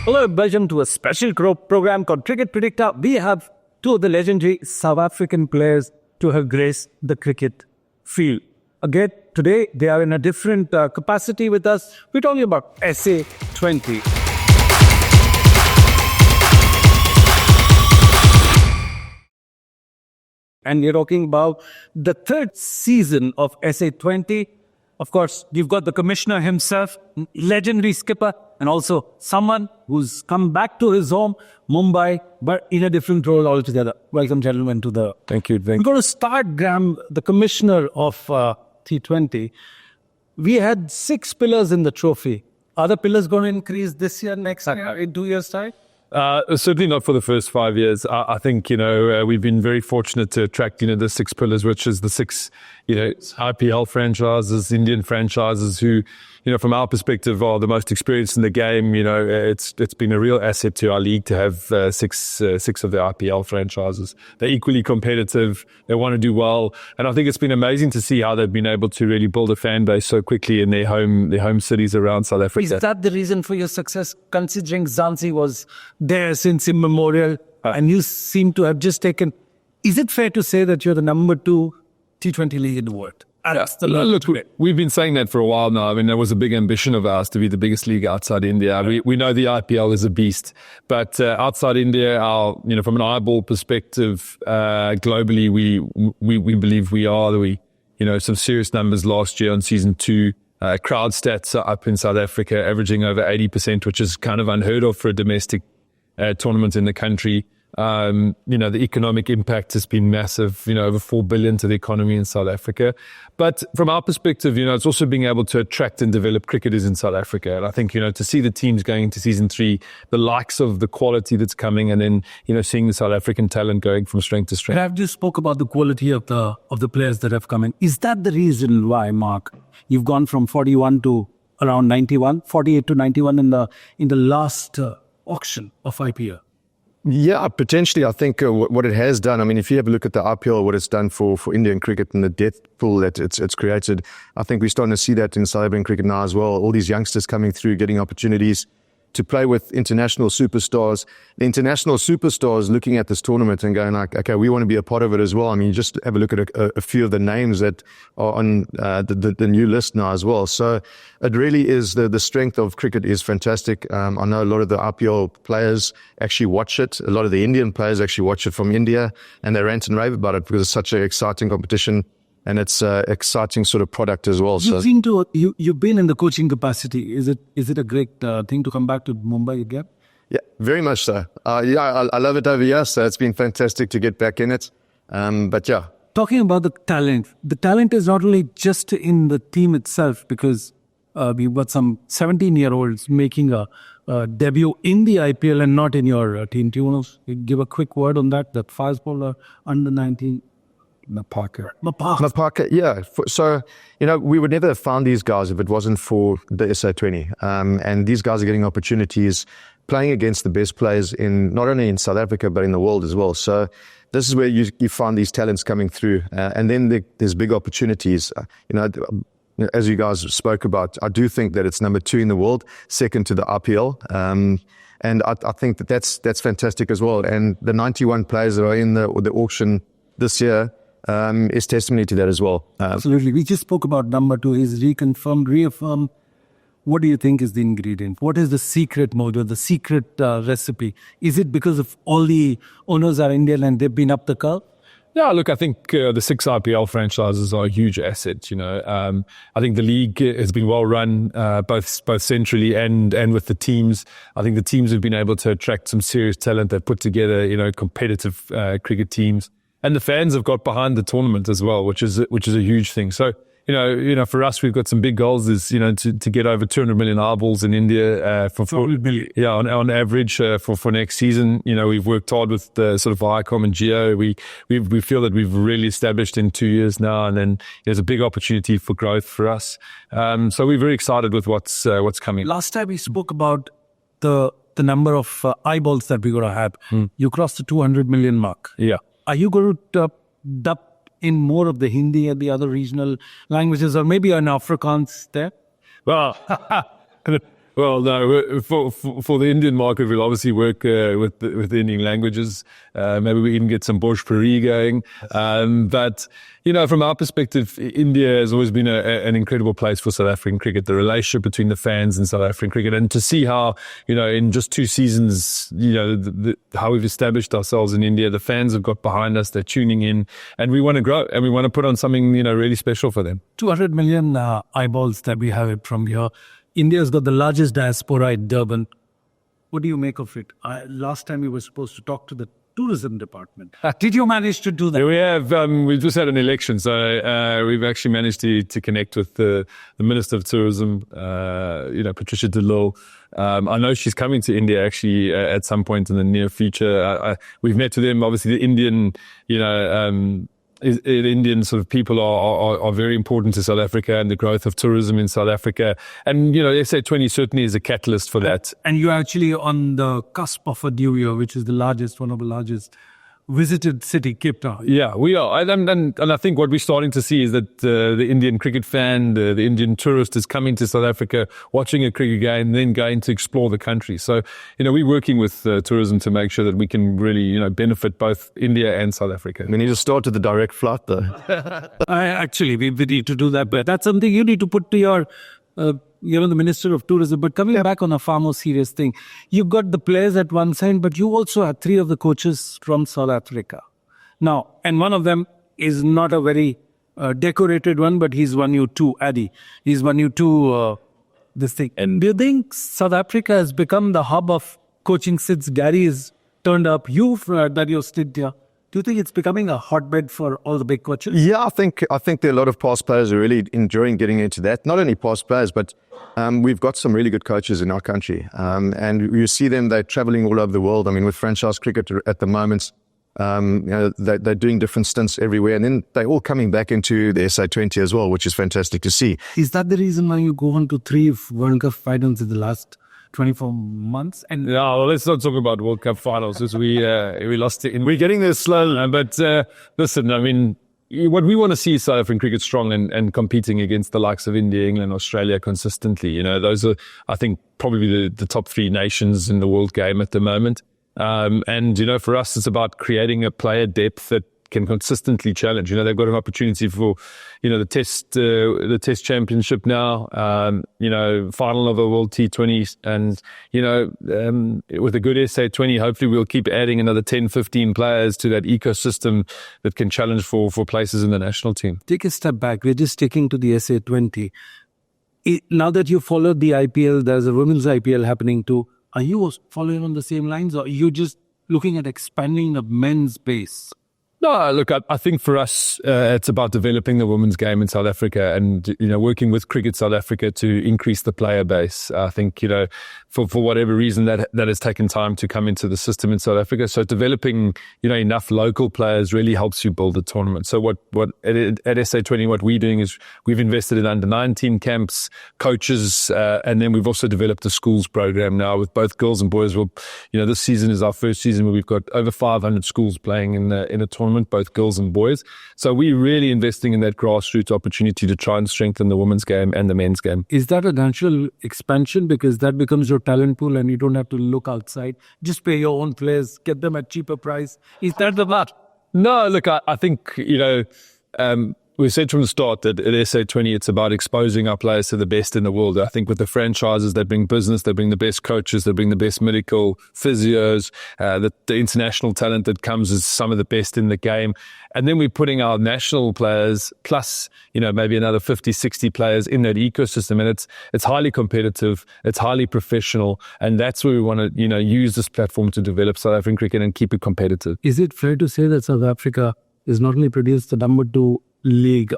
Hello, welcome to a special program called Cricket Predictor. We have two of the legendary South African players to have graced the cricket field. Again, today they are in a different capacity with us. We're talking about SA20. And we're talking about the third season of SA20. Of course, you've got the commissioner himself, legendary skipper, and also someone who's come back to his home, Mumbai, but in a different role altogether. Welcome, gentlemen, to the... Thank you. We're going to start, Graeme, the commissioner of T20. We had 6 pillars in the trophy. Are the pillars going to increase this year, next year, in 2 years' time? Certainly not for the first 5 years. I think, we've been very fortunate to attract, the 6 pillars, which is the 6, IPL franchises, Indian franchises who, from our perspective are the most experienced in the game. It's been a real asset to our league to have six of the IPL franchises. They're equally competitive. They want to do well. And I think it's been amazing to see how they've been able to really build a fan base so quickly in their home cities around South Africa. Is that the reason for your success, considering Zanzi was there since immemorial and you seem to have just taken... Is it fair to say that you're the number 2 T20 league in the world? Look, we've been saying that for a while now. I mean, there was a big ambition of ours to be the biggest league outside India. We know the IPL is a beast, but outside India, from an eyeball perspective, globally, we believe we are. Some serious numbers last year on season 2. Crowd stats are up in South Africa, averaging over 80%, which is kind of unheard of for a domestic tournament in the country. The economic impact has been massive, over 4 billion to the economy in South Africa. But from our perspective, it's also being able to attract and develop cricketers in South Africa. And I think, to see the teams going into season 3, the likes of the quality that's coming, and then, seeing the South African talent going from strength to strength. And I've just spoke about the quality of the players that have come in. Is that the reason why, Mark, you've gone from 41 to around 91, 48 to 91 in the last auction of IPL? Yeah, potentially. I think what it has done, if you have a look at the IPL, what it's done for Indian cricket and the depth pool that it's created, I think we're starting to see that in South African cricket now as well. All these youngsters coming through, getting opportunities to play with international superstars. The international superstars looking at this tournament and going like, okay, we want to be a part of it as well. Just have a look at a few of the names that are on the new list now as well. So it really is, the strength of cricket is fantastic. I know a lot of the IPL players actually watch it. A lot of the Indian players actually watch it from India, and they rant and rave about it because it's such an exciting competition. And it's an exciting sort of product as well. You've been in the coaching capacity. Is it a great thing to come back to Mumbai again? Yeah, very much so. I love it over here, so it's been fantastic to get back in it. But yeah. Talking about the talent is not only just in the team itself, because we've got some 17-year-olds making a debut in the IPL and not in your team. Do you want to give a quick word on that fast bowler under 19? Mapaka, yeah. So, we would never have found these guys if it wasn't for the SA20. And these guys are getting opportunities playing against the best players not only in South Africa, but in the world as well. So this is where you find these talents coming through. And then there's big opportunities. As you guys spoke about, I do think that it's number 2 in the world, second to the IPL. And I think that's fantastic as well. And the 91 players that are in the auction this year, is testimony to that as well. Absolutely. We just spoke about number 2. He's reaffirmed. What do you think is the ingredient? What is the secret mode or the secret recipe? Is it because of all the owners are Indian and they've been up the curve? Yeah, look, I think the 6 IPL franchises are a huge asset. I think the league has been well run, both centrally and with the teams. I think the teams have been able to attract some serious talent. They've put together, competitive cricket teams. And the fans have got behind the tournament as well, which is a huge thing. So, for us, we've got some big goals to get over 200 million eyeballs in India, on average, for next season. We've worked hard with the sort of Viacom and Geo. We feel that we've really established in 2 years now, and then there's a big opportunity for growth for us. So we're very excited with what's coming. Last time we spoke about the number of eyeballs that we're going to have. You crossed the 200 million mark. Yeah. Are you going to dub in more of the Hindi and the other regional languages, or maybe an Afrikaans there? Well, Well, no, for the Indian market, we'll obviously work with the Indian languages. Maybe we even get some Boucher going. But, you know, from our perspective, India has always been an incredible place for South African cricket, the relationship between the fans and South African cricket. And to see how, you know, in just 2 seasons, you know, how we've established ourselves in India, the fans have got behind us, they're tuning in, and we want to grow and we want to put on something, you know, really special for them. 200 million eyeballs that we have it from here. India's got the largest diaspora in Durban. What do you make of it? Last time you were supposed to talk to the tourism department. Did you manage to do that? We have. We've just had an election, so we've actually managed to connect with the Minister of Tourism, you know, Patricia de Lille. I know she's coming to India actually at some point in the near future. We've met with them. Obviously, the Indian, you know, Indian sort of people are very important to South Africa and the growth of tourism in South Africa. And, you know, SA20 certainly is a catalyst for that. And you're actually on the cusp of a new year, which is one of the largest visited city, Cape Town. Yeah, we are. And I think what we're starting to see is that the Indian cricket fan, the Indian tourist is coming to South Africa, watching a cricket game, and then going to explore the country. So, you know, we're working with tourism to make sure that we can really, you know, benefit both India and South Africa. We need to start with the direct flight, though. We need to do that. But that's something you need to put to your... the Minister of Tourism. But coming back on a far more serious thing, you've got the players at one side, but you also have 3 of the coaches from South Africa. Now, and one of them is not a very decorated one, but he's won you 2, Addy. He's won you 2, this thing. And do you think South Africa has become the hub of coaching since Gary has turned up? That you're still here. Do you think it's becoming a hotbed for all the big coaches? Yeah, I think there are a lot of past players who are really enjoying getting into that. Not only past players, but we've got some really good coaches in our country. And you see them, they're traveling all over the world. I mean, with franchise cricket at the moment, you know, they're doing different stints everywhere. And then they're all coming back into the SA20 as well, which is fantastic to see. Is that the reason why you go on to 3 World Cup finals in the last 24 months? And no, well, let's not talk about World Cup finals because we lost it. We're getting there slowly. But listen, I mean, what we want to see is South African cricket strong and competing against the likes of India, England, Australia consistently. You know, those are, I think, probably the top 3 nations in the world game at the moment. And, you know, for us, it's about creating a player depth that can consistently challenge. You know, they've got an opportunity for, you know, the test championship now, you know, final of a World T20. And, you know, with a good SA20, hopefully we'll keep adding another 10, 15 players to that ecosystem that can challenge for places in the national team. Take a step back. We're just sticking to the SA20. Now that you followed the IPL, there's a women's IPL happening too. Are you following on the same lines, or are you just looking at expanding the men's base? No, look, I think for us, it's about developing the women's game in South Africa and, you know, working with Cricket South Africa to increase the player base. I think, you know, for whatever reason that has taken time to come into the system in South Africa. So developing, you know, enough local players really helps you build a tournament. So what at SA20, what we're doing is we've invested in under 19 camps, coaches, and then we've also developed a schools program now with both girls and boys. Well, you know, this season is our first season where we've got over 500 schools playing in a tournament, both girls and boys. So we're really investing in that grassroots opportunity to try and strengthen the women's game and the men's game. Is that a natural expansion because that becomes your talent pool and you don't have to look outside? Just pay your own players, get them at cheaper price. Is that the part? No, look, I think, you know, we said from the start that at SA20, it's about exposing our players to the best in the world. I think with the franchises, they bring business, they bring the best coaches, they bring the best medical physios, the international talent that comes is some of the best in the game. And then we're putting our national players plus, you know, maybe another 50, 60 players in that ecosystem. And it's highly competitive, it's highly professional. And that's where we want to, you know, use this platform to develop South African cricket and keep it competitive. Is it fair to say that South Africa is not only produced the number 2 league,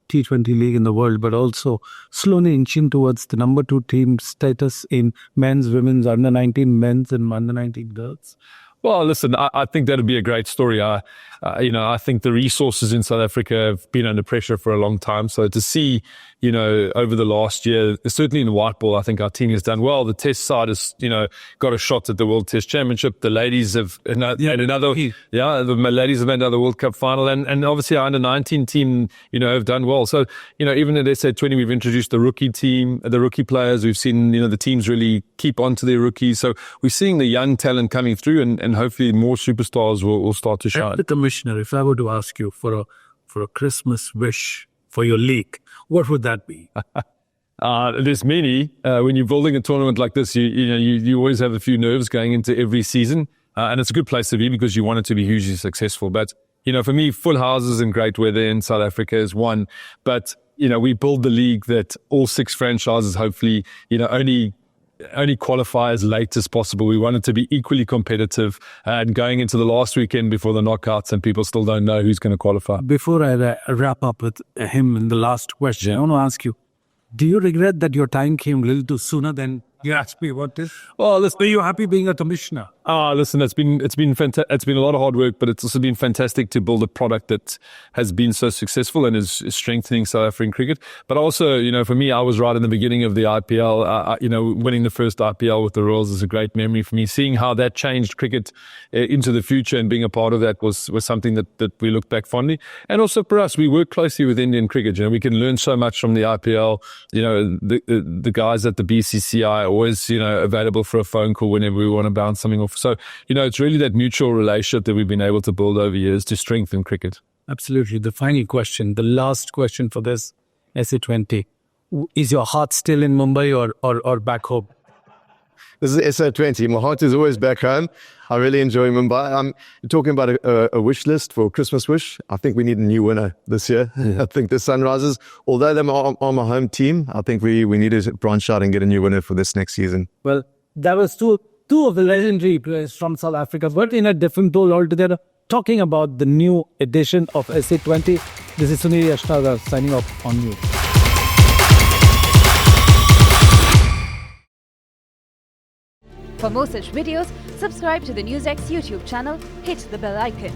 T20 league in the world, but also slowly inching towards the number 2 team status in men's, women's, under 19 men's and under 19 girls? Well, listen, I think that'd be a great story. I think the resources in South Africa have been under pressure for a long time. So to see, over the last year, certainly in white ball, I think our team has done well. The test side has, got a shot at the World Test Championship. The ladies have the ladies have made another World Cup final, and obviously our under-19 team, have done well. So, even at SA20, we've introduced the rookie team, the rookie players. We've seen, the teams really keep on to their rookies. So we're seeing the young talent coming through, and hopefully more superstars will start to shine. The Commissioner, if I were to ask you for a Christmas wish for your league, what would that be? There's many. When you're building a tournament like this, you always have a few nerves going into every season, and it's a good place to be because you want it to be hugely successful. But for me, full houses and great weather in South Africa is one. But we build the league that all 6 franchises hopefully only qualify as late as possible. We want it to be equally competitive, and going into the last weekend before the knockouts, and people still don't know who's going to qualify. Before I wrap up with him in the last question, I want to ask you, do you regret that your time came a little too sooner than you asked me what this? Well, listen, Are you happy being a commissioner? Listen, it's been fantastic. It's been a lot of hard work, but it's also been fantastic to build a product that has been so successful and is strengthening South African cricket. But also, for me, I was right in the beginning of the IPL. Winning the first IPL with the Royals is a great memory for me. Seeing how that changed cricket into the future and being a part of that was something that we look back fondly. And also for us, we work closely with Indian cricket. We can learn so much from the IPL. The guys at the BCCI are always, available for a phone call whenever we want to bounce something off. So, it's really that mutual relationship that we've been able to build over years to strengthen cricket. Absolutely. The final question, the last question for this SA20. Is your heart still in Mumbai or back home? This is SA20. My heart is always back home. I really enjoy Mumbai. I'm talking about a wish list for Christmas wish. I think we need a new winner this year. I think the Sunrisers, although they're on my home team, I think we need to branch out and get a new winner for this next season. Well, that was two of the legendary players from South Africa, but in a different role altogether, talking about the new edition of SA20. This is Sunil Yashnagar signing off on you. For more such videos, subscribe to the NewsX YouTube channel, hit the bell icon.